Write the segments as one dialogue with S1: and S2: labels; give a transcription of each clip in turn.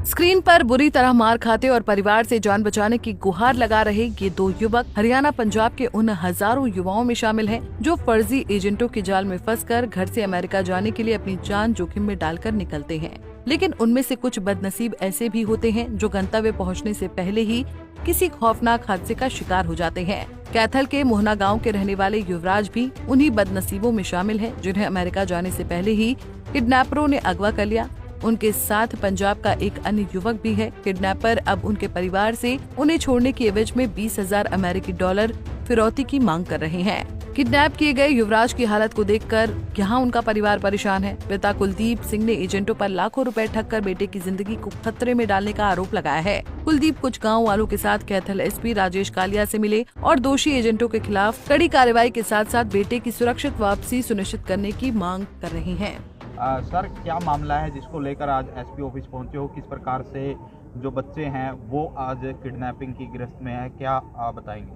S1: Screen पर बुरी तरह मार खाते और परिवार से जान बचाने की गुहार लगा रहे ये दो युवक हरियाणा पंजाब के उन हजारों युवाओं में शामिल हैं जो फर्जी एजेंटों के जाल में फंसकर घर से अमेरिका जाने के लिए अपनी जान जोखिम में डालकर निकलते हैं। लेकिन उनमें से कुछ बदनसीब ऐसे भी होते हैं जो गंतव्य पहुंचने से पहले ही किसी खौफनाक हादसे का शिकार हो जाते हैं। कैथल के मोहना गांव के रहने वाले युवराज भी उन्हीं बदनसीबों में शामिल हैं जिन्हें अमेरिका जाने से पहले ही किडनैपरों ने अगवा कर लिया। उनके साथ पंजाब का एक अन्य युवक भी है। किडनैपर अब उनके परिवार से उन्हें छोड़ने की एवज में 20,000 अमेरिकी डॉलर फिरौती की मांग कर रहे हैं। किडनैप किए गए युवराज की हालत को देखकर यहाँ उनका परिवार परेशान है। पिता कुलदीप सिंह ने एजेंटों पर लाखों रुपए ठगकर बेटे की जिंदगी को खतरे में डालने का आरोप लगाया है। कुलदीप कुछ गाँव वालों के साथ कैथल एसपी राजेश कालिया से मिले और दोषी एजेंटों के खिलाफ कड़ी कार्रवाई के साथ साथ बेटे की सुरक्षित वापसी सुनिश्चित करने की मांग कर रहे हैं।
S2: सर, क्या मामला है जिसको लेकर आज एसपी ऑफिस पहुंचे हो? किस प्रकार से जो बच्चे हैं वो आज किडनैपिंग की गिरफ्त में है, क्या आप बताएंगे?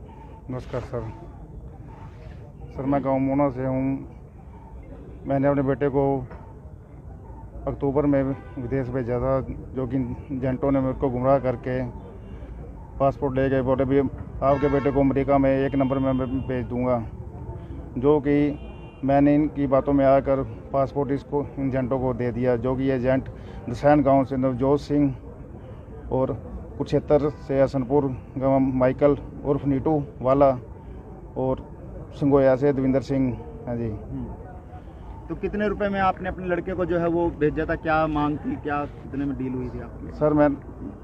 S3: नमस्कार सर, मैं गांव मोना से हूं। मैंने अपने बेटे को अक्टूबर में विदेश भेजा था, जो कि एजेंटों ने मेरे को गुमराह करके पासपोर्ट ले गए। बोले भी आपके बेटे को अमेरिका में 1 नंबर में भेज दूंगा, जो कि मैंने इनकी बातों में आकर पासपोर्ट इसको एजेंटों को दे दिया, जो कि एजेंट दसैन गांव से नवजोत सिंह और कुरुक्षेत्र से हसनपुर गांव माइकल उर्फ नीटू वाला और संगोया से दविंदर सिंह। हाँ जी।
S2: तो कितने रुपए में आपने अपने लड़के को जो है वो भेजा था? क्या मांग थी, क्या कितने में डील हुई थी आपकी?
S3: सर,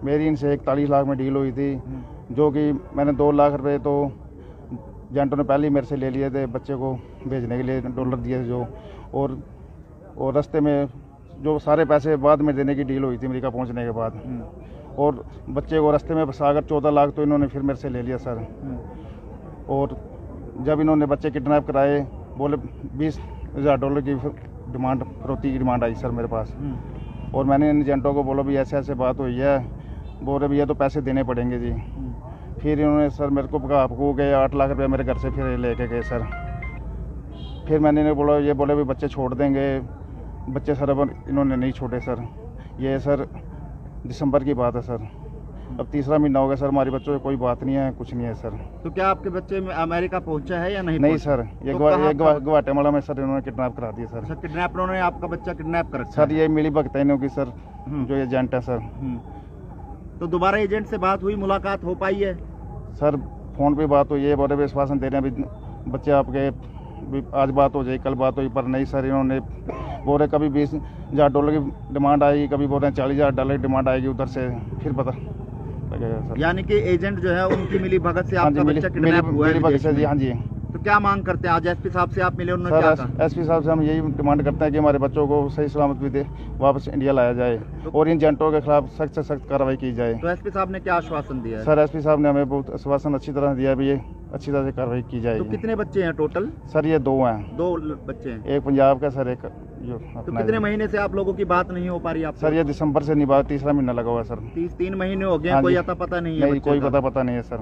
S3: मेरी इनसे 41 लाख में डील हुई थी, जो कि मैंने 2 लाख रुपए तो एजेंटों ने पहले ही मेरे से ले लिए थे बच्चे को भेजने के लिए, डॉलर दिए जो, और रास्ते में जो सारे पैसे बाद में देने की डील हुई थी अमेरिका पहुंचने के बाद। और बच्चे को रास्ते में फंसाकर 14 लाख तो इन्होंने फिर मेरे से ले लिया सर। और जब इन्होंने बच्चे किडनैप कराए, बोले 20,000 डॉलर की डिमांड, फिरौती की डिमांड आई सर मेरे पास। और मैंने इन एजेंटों को बोला भी ऐसे ऐसे बात हुई है, बोले भैया तो पैसे देने पड़ेंगे जी। फिर इन्होंने सर मेरे को आपको गए 8 लाख रुपए मेरे घर से फिर लेके गए सर। फिर मैंने इन्हें बोला, ये बोले भी बच्चे छोड़ देंगे। बच्चे सर अब इन्होंने नहीं छोड़े सर। ये सर दिसंबर की बात है सर, अब 3रा महीना हो गया सर, हमारे बच्चों से कोई बात नहीं है, कुछ नहीं है सर।
S2: तो क्या आपके बच्चे अमेरिका पहुंचा है या नहीं?
S3: नहीं सर, ये ग्वाटेमाला में सर इन्होंने किडनैप करा दिया सर।
S2: किडनैपरों ने आपका बच्चा किडनैप कर
S3: सर? ये मिली भगत है इन्हों की सर, जो एजेंट है सर।
S2: तो दोबारा एजेंट से बात हुई, मुलाकात हो पाई है?
S3: सर फ़ोन पे बात हुई है, बोले भी आश्वासन दे रहे हैं भी बच्चे आपके भी आज बात हो जाएगी, कल बात हुई, पर नहीं सर। इन्होंने बोले कभी 20,000 डॉलर की डिमांड आएगी, कभी बोल रहे हैं 40,000 डॉलर की डिमांड आएगी उधर से, फिर पता लगेगा सर।
S2: यानी कि एजेंट जो है उनकी मिली भगत से आपका बच्चा किडनैप हुआ है?
S3: भगत से जी। हाँ जी।
S2: तो क्या मांग करते हैं? आज एसपी साहब से आप मिले, उन्होंने क्या कहा?
S3: एसपी साहब से हम यही डिमांड करते हैं कि हमारे बच्चों को सही सलामत वापस इंडिया लाया जाए और इन एजेंटों के खिलाफ सख्त से सख्त कार्रवाई की जाए।
S2: तो एसपी साहब ने क्या आश्वासन दिया है?
S3: सर एसपी साहब ने हमें बहुत आश्वासन अच्छी तरह दिया भी, ये अच्छी तरह से कार्रवाई की जाए।
S2: तो कितने बच्चे हैं टोटल?
S3: सर ये 2 हैं।
S2: 2 बच्चे हैं?
S3: एक पंजाब का सर, एक जो
S2: तो कितने महीने से आप लोगों की बात नहीं हो पा रही? आप
S3: सर ये दिसंबर से नहीं बात, 3रा महीना लगा हुआ है सर।
S2: 3 महीने हो गए, कोई अता पता नहीं है?
S3: नहीं, कोई पता नहीं है सर।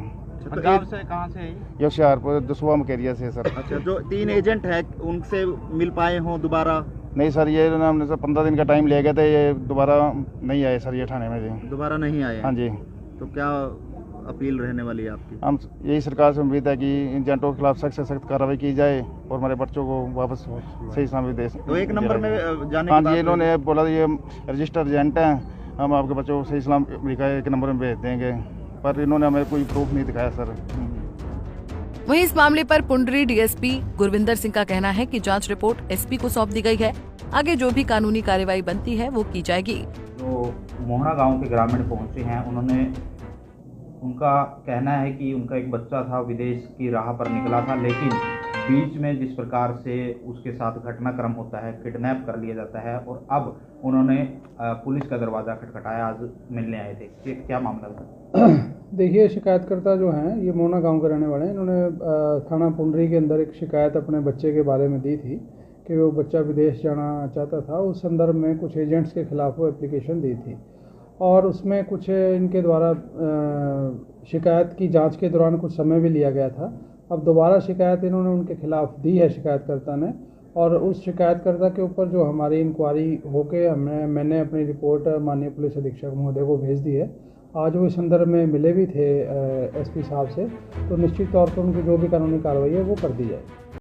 S2: पंजाब से कहाँ से?
S3: ये होशियारपुर दसवा मकेरिया से सर।
S2: अच्छा, जो 3 एजेंट है उनसे मिल पाए हों दोबारा?
S3: नहीं सर, ये हमने सर 15 दिन का टाइम ले गए थे, ये दोबारा नहीं आए सर, ये थाने में जी।
S2: दोबारा नहीं आए?
S3: हाँ जी।
S2: तो क्या अपील रहने वाली है आपकी?
S3: हम यही सरकार से उम्मीद है कि इन एजेंटों के खिलाफ सख्त से सख्त कार्रवाई की जाए और हमारे बच्चों को वापस सही सलामत देश।
S2: तो 1 नंबर में जाने?
S3: हाँ जी, इन्होंने बोला ये रजिस्टर्ड एजेंट हैं, हम आपके बच्चों को सही सलाम अमेरिका 1 नंबर में भेज देंगे, पर इन्होंने हमें कोई प्रूफ नहीं दिखाया सर।
S1: वहीं इस मामले पर पुंडरी डीएसपी गुरविंदर सिंह का कहना है कि जांच रिपोर्ट एसपी को सौंप दी गई है, आगे जो भी कानूनी कार्रवाई बनती है वो की जाएगी।
S2: तो मोहना गांव के ग्रामीण पहुंचे हैं, उनका कहना है कि उनका एक बच्चा था, विदेश की राह पर निकला था, लेकिन बीच में जिस प्रकार से उसके साथ घटनाक्रम होता है, किडनैप कर लिया जाता है और अब उन्होंने पुलिस का दरवाज़ा खटखटाया, आज मिलने आए थे। क्या मामला था?
S4: देखिए, शिकायतकर्ता जो हैं ये मोहना गांव के रहने वाले हैं। इन्होंने थाना पुंडरी के अंदर एक शिकायत अपने बच्चे के बारे में दी थी कि वो बच्चा विदेश जाना चाहता था। उस संदर्भ में कुछ एजेंट्स के खिलाफ वो एप्लीकेशन दी थी और उसमें कुछ इनके द्वारा शिकायत की जांच के दौरान कुछ समय भी लिया गया था। अब दोबारा शिकायत इन्होंने उनके खिलाफ दी है शिकायतकर्ता ने, और उस शिकायतकर्ता के ऊपर जो हमारी इंक्वायरी होके मैंने अपनी रिपोर्ट माननीय पुलिस अधीक्षक महोदय को भेज दी है। आज वो इस संदर्भ में मिले भी थे एसपी साहब से, तो निश्चित तौर पर उनकी जो भी कानूनी कार्रवाई है वो कर दी जाएगी।